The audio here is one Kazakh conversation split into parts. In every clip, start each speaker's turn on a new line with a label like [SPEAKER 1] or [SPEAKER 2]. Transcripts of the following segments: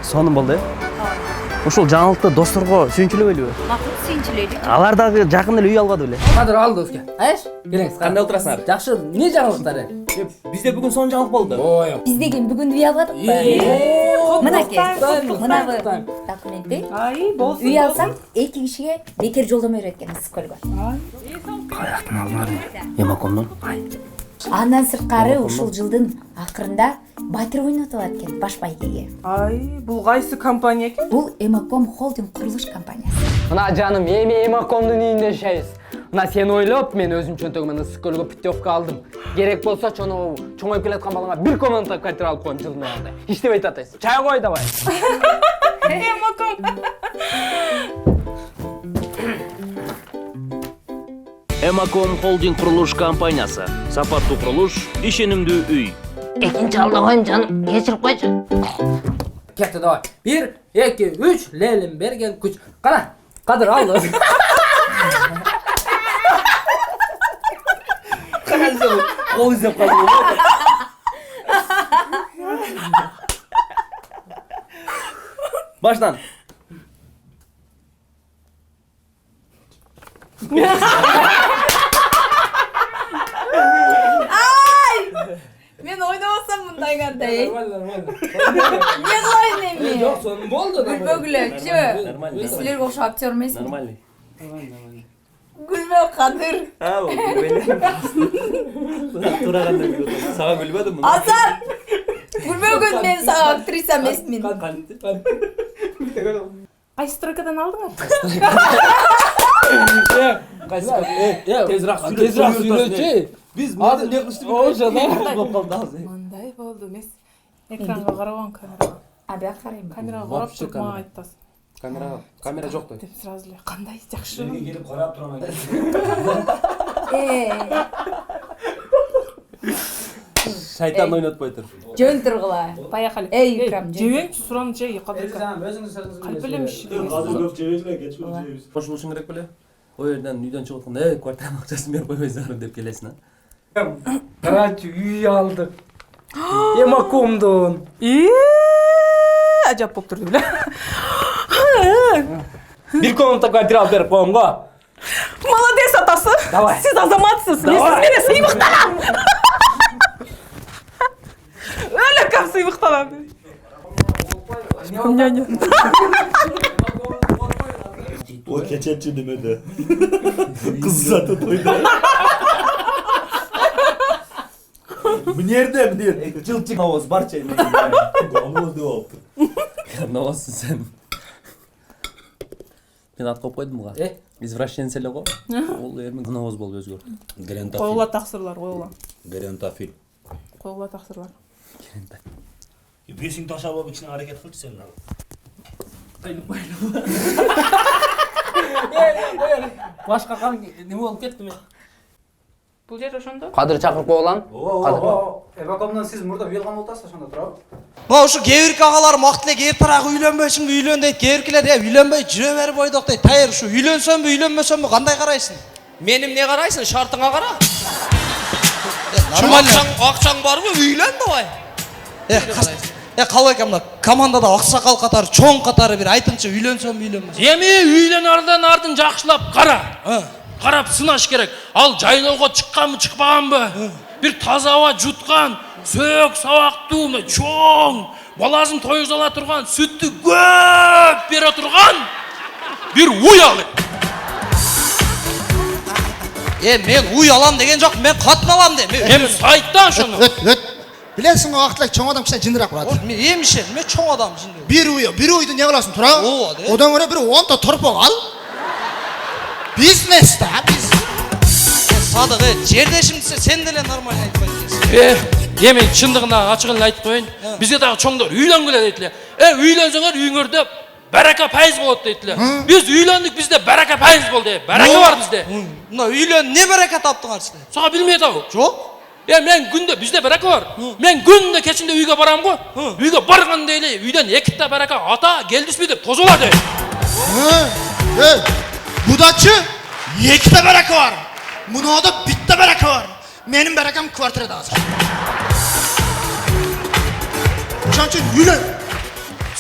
[SPEAKER 1] сонун болду. Ушул жаңылыкты досторго сүйүнчүлөбөйлүбү?
[SPEAKER 2] Макул сүйүнчүлөйлүк.
[SPEAKER 1] Алар дагы жакын эле үй албады беле?
[SPEAKER 3] Кадыр алды Ufka. Айш, келиңиз.
[SPEAKER 1] Кандай отурасыңар?
[SPEAKER 3] Жакшы, эмне жаңылыктары?
[SPEAKER 1] Бизде бүгүн сонун жаңылык болду.
[SPEAKER 3] Ой.
[SPEAKER 2] Биз деген бүгүн үй албадыкпы? Мынакей, мынабы документи.
[SPEAKER 4] Ай, болсун.
[SPEAKER 2] Үй алсам, 2 кишиге бекер жолдомо берет экен Ысыккөлгө.
[SPEAKER 1] Каяктан алдыңар? Эмакомдон?
[SPEAKER 2] Андан сырткары ушул жылдын акырында батир ойнотуп атат экен баш байгеге.
[SPEAKER 4] Ай, бул кайсы компания экен?
[SPEAKER 2] Бул Эмаком холдинг курулуш компаниясы.
[SPEAKER 3] Мына жаным, эми Эмакомдун үйүндө жашайбыз. Мына сени ойлоп, мен өзүм чөнтөгүмөн Ысыккөлгө путевка алдым. Керек болсо чоңоюп келаткан балама бир комната квартира алып коем жылдын аягында. Иштебей татайсыз. Чай кой давай.
[SPEAKER 4] Эмаком.
[SPEAKER 5] Эмаком холдинг курулуш компаниясы. Сапаттуу курулуш, ишенимдүү үй.
[SPEAKER 6] Экинчи алдаган жаным, кечирип койчу.
[SPEAKER 3] Кетти давай. 1, 2, 3, лелим берген күч. Кана, Кадыр алды.
[SPEAKER 1] Кол издеп калды. Баштан.
[SPEAKER 2] Мен ойнобосом мындай кандай.
[SPEAKER 3] Нормально.
[SPEAKER 2] Не кылайын эми?
[SPEAKER 3] Жок, сонун болду да.
[SPEAKER 2] Күлбөгүлөчү.
[SPEAKER 1] Нормально.
[SPEAKER 2] Мен силерге окшоп актер эмесмин.
[SPEAKER 1] Нормальный.
[SPEAKER 2] Күлбө Кадыр.
[SPEAKER 1] Ау, күлбөйлү. Тураганда күлөт. Сага күлбөдүм муну.
[SPEAKER 2] Азат. Күлбөгөн мен сага актриса эмесмин.
[SPEAKER 4] Кайсы стройкадан алдыңар?
[SPEAKER 3] Тезирак сүйлөчү.
[SPEAKER 1] Биз мындай не кылышты болуп калды азыр.
[SPEAKER 4] Мындай болду эмес. Экранга карабам камерага.
[SPEAKER 2] А бияк карайм.
[SPEAKER 4] Камерага карап туруп мага айтасың.
[SPEAKER 3] Камера жок да.
[SPEAKER 4] Деп сразу эле кандай жакшы.
[SPEAKER 7] Gelip karab durama.
[SPEAKER 1] Шайтан ойнотпой тур.
[SPEAKER 2] Жөн тургула.
[SPEAKER 4] Поехали.
[SPEAKER 2] Эй, Икрам,
[SPEAKER 4] жебеңчи сураны жей, Кадыр.
[SPEAKER 7] Özünüz sırrınızı
[SPEAKER 4] Калп элем иш.
[SPEAKER 7] Hazır yok cevizle geç jeybiz.
[SPEAKER 1] Кошулушуң керек беле? Ой жерден үйдөн чыгып атканда, квартира акчасын берип койбойсуңар деп келесиң,
[SPEAKER 3] Карачы үй алдык. Эмакомдон.
[SPEAKER 4] Ажап болуп турду беле.
[SPEAKER 3] Бир комната квартира алып берип коем го.
[SPEAKER 4] Молодец атасы.
[SPEAKER 3] Давай.
[SPEAKER 4] Сиз азаматсыз. Мен
[SPEAKER 3] Давай.
[SPEAKER 4] сизге сыймыктанам. Өлө кам сыймыктанам. Няня.
[SPEAKER 7] O keçetçi demedi. Kız zaten toydu. Bu nerede mi diyor? Çılçık havuz barça. Havuz da oldu.
[SPEAKER 1] Новосың сен. Мен ат коюп койдум буга. Извращенец эле го. Ол эрмин новоз болуп өзгөрдү.
[SPEAKER 4] Койгула таксырлар, койгула.
[SPEAKER 7] Грентафил.
[SPEAKER 4] Койгула таксырлар.
[SPEAKER 7] Бесин таша болып içine hareket kıldı senin abi.
[SPEAKER 3] Башка неме болуп кетти мен.
[SPEAKER 4] Бул жер ошондо?
[SPEAKER 3] Кадыр чакырып койгулам.
[SPEAKER 8] Эвакомдон сиз мурда үй алган болтасыз ошондо туурабы?
[SPEAKER 9] Мына ушу кээ-бирки агалар мактылы кээ тарагы үйлөнбөйсүңбү үйлөн дейт, кээ-биркилер үйлөнбөй жүрө берип ойдок дейт. Тайыр ушу үйлөнсөмбү үйлөнбөсөмбү кандай карайсың?
[SPEAKER 10] Меним эмне карайсың? Шартыңа кара.
[SPEAKER 9] Нормально.
[SPEAKER 10] Акчаң барбы? Үйлөн давай.
[SPEAKER 9] Калбай экен мына командада аксакал катары, чоң катары бир айтыңчы үйлөнсөмбү үйлөнбөсөмбү?
[SPEAKER 10] Эми үйлөнөрдөн ардын жакшылап кара. Карап сынаш керек. Ал жайлоого чыкканбы, чыкпаганбы? Бир таза аба жуткан, сөөк сабактуу, чоң, баласын тойгузала турган, сүттү көп бере турган бир уй алып.
[SPEAKER 9] Мен уй алам деген жок, мен катын алам дейм.
[SPEAKER 10] Эми сайтта ошону.
[SPEAKER 9] Билесиң, о актылай чоң адам кичине жындыраак турат. Мен эмишем, мен чоң адам жынды. Бир уйду не кыласың, тура? Одан көрө бир 10 та торпок ал. Бизнес да, бизнес. Садык, жердешим десе сен деле нормально айтпайсың.
[SPEAKER 10] Эми чындыгында ачыгын айтып коеюн. Бизге дагы чоңдор үйлөнгүлө дейтлер. Үйлөнсөңөр үйүңөрдө барака пайыз болот дейтлер. Биз үйлөндүк, бизде барака пайыз болду. Барака бар бизде.
[SPEAKER 9] Мына үйлөн не барака таптыңар силер?
[SPEAKER 10] Сага билмей атабы?
[SPEAKER 9] Жок.
[SPEAKER 10] Мен күндө бизде барака бар. Мен күндө кечинде үйгө барам го. Үйгө барганда эле үйдөн 2 та барака ата келдисизби деп тозолады.
[SPEAKER 9] Budacı 2 ta baraka var. Buna da bitta baraka var. Benim barakam kvartirada hazır. Şançın yürü.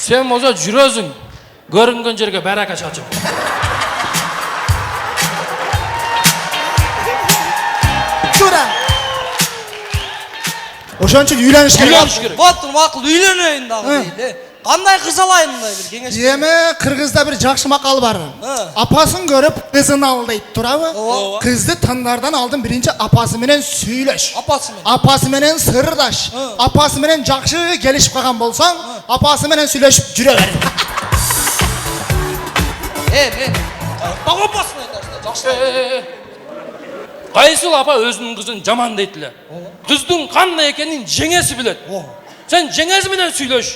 [SPEAKER 10] Sen olsa жүрөсүң. Көрүнгөн жерге барака чачып.
[SPEAKER 11] Тура. Ошон үчүн үйлөнүш керек.
[SPEAKER 9] Вот макул үйлөнөйүн дагы дейли. Кандай кыз алайын мындай бир кеңеш.
[SPEAKER 11] Эми кыргызда бир жакшы макал бар. Апасын көрүп кызын ал дейт, турабы? Кызды тандардан алдын биринчи апасы менен сүйлөш. Апасы менен сырдаш. Апасы менен жакшы келишип калган болсоң, апасы менен сүйлөшүп жүрө бер.
[SPEAKER 9] Мен так апасын айтасың, жакшы.
[SPEAKER 10] Кайсыл апа өзүнүн кызын жаман дейт эле. Кыздын кандай экенин жеңеси билет. Sen жеңези менен сүйлөш.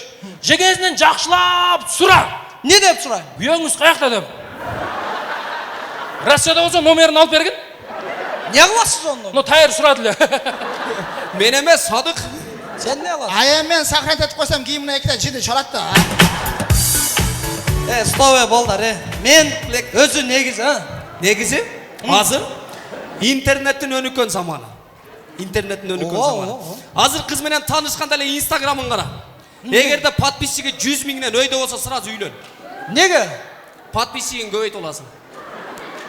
[SPEAKER 10] Жеңезинен жакшылап сура.
[SPEAKER 9] Не деп сурайм?
[SPEAKER 10] Үйөңүз каякта деп. Россияда болсо номерин алып бергин.
[SPEAKER 9] Не кыласыз ону?
[SPEAKER 10] Ну тайыр сурады эле.
[SPEAKER 3] Мен эмес, Садык.
[SPEAKER 9] Сен не кыласың?
[SPEAKER 11] Ай мен сохранить этип койсом кийимине экиде жиди чалат да.
[SPEAKER 9] Стой балдар, мен өзү негизи,
[SPEAKER 3] Негизи азыр интернеттин өнүккөн заманы. Интернеттин өнүккөн заманы. Азыр кыз менен таанышканда эле Инстаграмын кара. Эгерде подписчиги 100 миңден өйдө болсо сразу үйлөн.
[SPEAKER 9] Неге?
[SPEAKER 3] Подписчигин көбөйт аласың.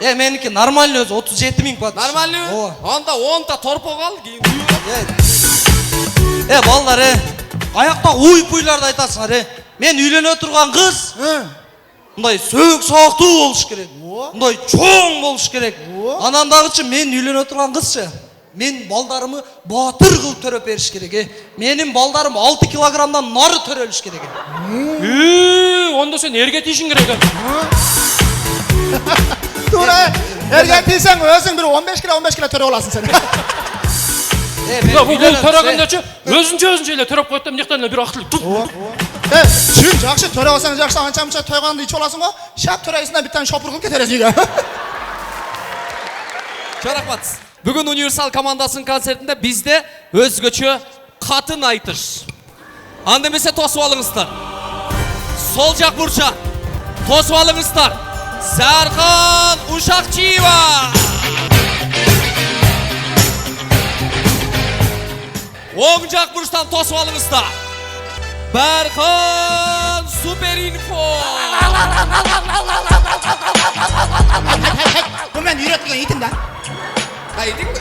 [SPEAKER 9] Меники нормальный өзү 37 000 подписчик.
[SPEAKER 3] Нормальный? Анда 10 та торпо кал, кийин
[SPEAKER 9] үйлөн. Балдар, аякта уй-пуйларды айтасыңар, мен үйлөнө турган кыз мындай сөөк сабактуу болуш керек. Мындай чоң болуш керек. Анан дагычы мен үйлөнө турган кызчы. Мен балдарымы батыр кылып төрөп бериш керек. Менин балдарым 6 килограммдан нары төрөлүш керек.
[SPEAKER 10] Онда сен эрге тийишиң керек.
[SPEAKER 11] Тура. Эрге тийсең өзүң бир 15 кило төрөп аласың сен.
[SPEAKER 10] Бул төрөгөндөчү өзүнчө эле төрөп коет да мынтан эле бир актылып туп.
[SPEAKER 11] Чын жакшы төрөп алсаң жакшы, анча-мынча тойгонду ичип аласың го. Шап төрөйсүң да биттен шопур кылып кетерсиң үйгө.
[SPEAKER 3] Рахмат. Бүгін универсал командасының концертінде бізде өзгөчө қатын айтыш. Андемесе тосып алыңыздар. Сол жақ бурча тосып алыңыздар. Зархан Ушакчиева. Оң жақ бурчтан тосып алыңыздар. Бархан Суперинфо.
[SPEAKER 11] Бу мен үйрөткөн итим да.
[SPEAKER 3] Айтың ба?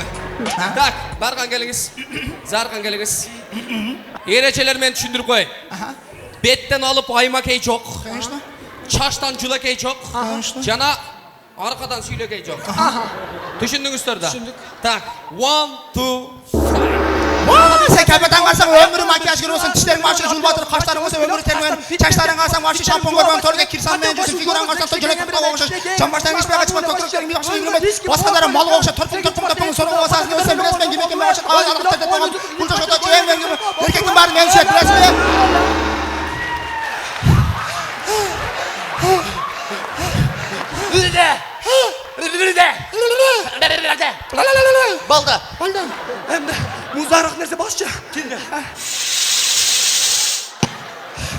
[SPEAKER 3] Так, Бархан келіңіз. Зархан келіңіз. Еречелермен түшіндіріп қой. Беттен алып аймакей жоқ. Чаштан жүлекей жоқ. Жана арқадан сөйлekей жоқ. Түшіндіңіздер да? Так, 1, 2, 3.
[SPEAKER 11] Sen kapatan kalsan ömrü makyaj görüyorsun, dişlerin başını julbatır, kaşların olsa ömrü termeyen, çaşların kalsan başı şampon görmen, torga kirsan mencüsün, figuran kalsan tokele kapıda olmuşsun, çambaştan geçmeye kaçman, tokrakların bir başını yürümet, baskaların malı olmuşsun, törpün sorun olmasın, ölsen bilesmen gibi gibi başın, ağız alıp tete tamam, bulca şota çöğen ben gibi, erkektin bari men şey, bilesmen.
[SPEAKER 9] Balda. Hem de muzdarlık nerede başça?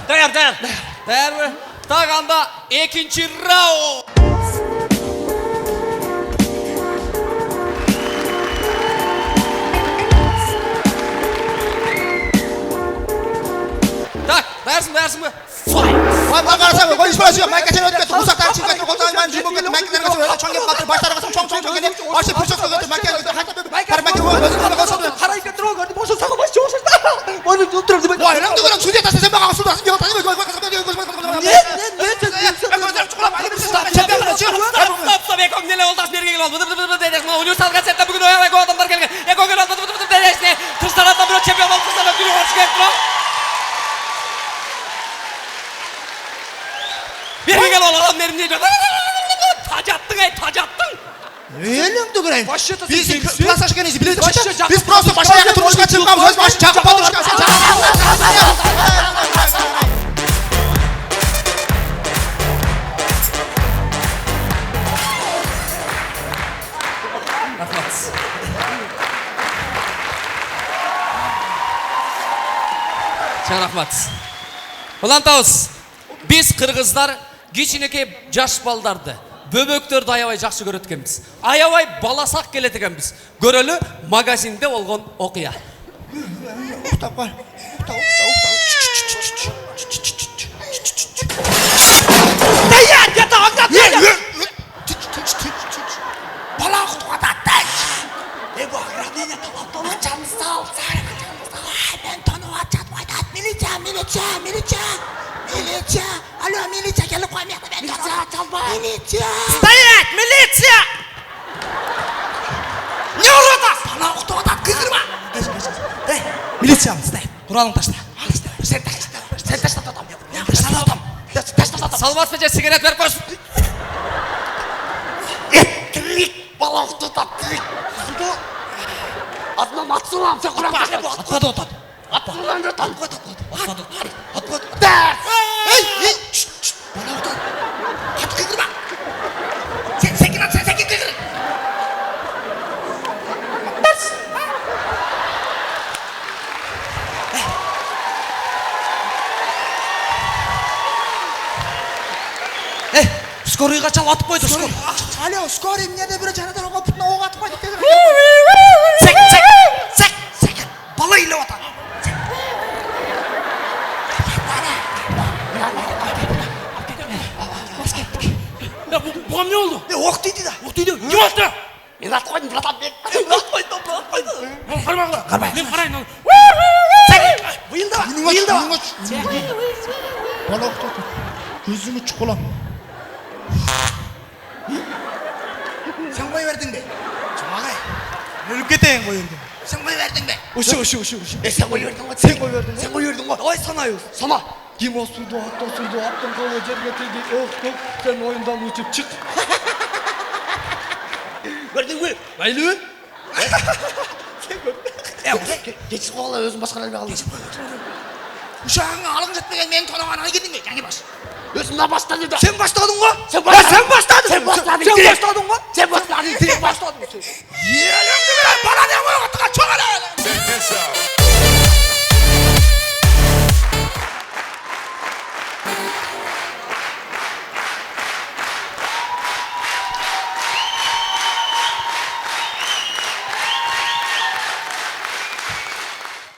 [SPEAKER 3] Dayar. Dayar mı? Tağanda ikinci round. Tak, dayarsın mı?
[SPEAKER 11] Vay bakarsan koy işbirası yok. Maykaçını ötüp uzaktan çift götür, koltuğun ben jimbo götür, maykaçını götür, öyle çong yapıp kaldır, başları kalsın, çong gelip, başı pırçok götür, maykaçını götür, karmakı koy, gözü koy, gözü koy.
[SPEAKER 9] Parayı götür o gördü, boşa sakın başı çoğuşur. Onu götürürdü ben.
[SPEAKER 11] Vay lan diyorum, sudiye tasın sen bana sudarsın, bir ortasın, koy,
[SPEAKER 3] Stop, Ekong neler oldu? Bir gel oldu. Ulusal gazetede bugün oyarak o adamlar geldi. Ekong gel oldu. Kız taraftan bir çempiyon oldu. Kız taraftan bir hoş geldin. Bir gel oldu adam nerim diyor. Tacattın.
[SPEAKER 11] Öyle göreyim. Biz klasa şekerinizi biliyoruz. Biz prosto başa yakın turmuş kaçırmamız. Öz başı çakıp almış kalsın.
[SPEAKER 3] Rahmat. Ulan Tavus, biz Kırgızlar kичинекей жаш балдарды, бөбөктөрдү аябай жакшы көрөт экенбиз. Аябай баласак келет экенбиз. Көрөлү магазинде болгон окуя.
[SPEAKER 11] милиция келіп қой мына жақта. Милиция çalma. Милиция.
[SPEAKER 9] Стоять, милиция! Не ұрады?
[SPEAKER 11] Бала оқытып атады, кідірма. Милициямыз, стоит.
[SPEAKER 9] Құралын ташла.
[SPEAKER 11] Сен ташла атам. Ташла атам. Ташла атам.
[SPEAKER 9] Салбас пече сигарет беріп қойсын.
[SPEAKER 11] Тірек, бала оқытып атады, тірек. Атынан атсылам, сен құран ташла.
[SPEAKER 9] Атпады отады.
[SPEAKER 11] Атсылам, атам.
[SPEAKER 9] Атпады.
[SPEAKER 11] Ей, бала оқытып. Қатты кідірма. Сен секен ат, сен кідір.
[SPEAKER 9] Скорыйға чал атып қойды, скорый.
[SPEAKER 11] Алло, скорый, мне де бір жанадан оға бұтына оға атып қойды деді. Сәк, бала үйлеп отыр.
[SPEAKER 10] Бұған не болды?
[SPEAKER 11] Оқ дейді да.
[SPEAKER 10] Оқ дейді, не болды?
[SPEAKER 11] Мен атып қойдым, братан, мен атып қойдым.
[SPEAKER 10] Қармағыла, мен қарайын.
[SPEAKER 11] Бұйылды ба? Бала оқты отыр. Көзіңі чұқылам. Сен қой бердің бе? Жұмағай.
[SPEAKER 9] Өліп кетейін қой енді.
[SPEAKER 11] Сен қой бердің бе?
[SPEAKER 9] Ұшы.
[SPEAKER 11] Сен қой бердің ғой. Сен қой бердің ғой.
[SPEAKER 9] Давай санайыз.
[SPEAKER 11] Сана.
[SPEAKER 9] Ким осуду, аттың қолы жерге тиді. Сен ойындан өтіп шық.
[SPEAKER 11] Бердің бе?
[SPEAKER 9] Байлы?
[SPEAKER 11] Кетші қолы өзің басқа әлбе қалдың. Ушағыңа алың жетпеген менің тонағанға келдің бе? Жаңе баш. Өзімді бастады да.
[SPEAKER 9] Сен бастадың ғой?
[SPEAKER 11] Сен бастадың.
[SPEAKER 9] Сен бастадың ғой?
[SPEAKER 11] Сен бастадың. Direkt бастадың.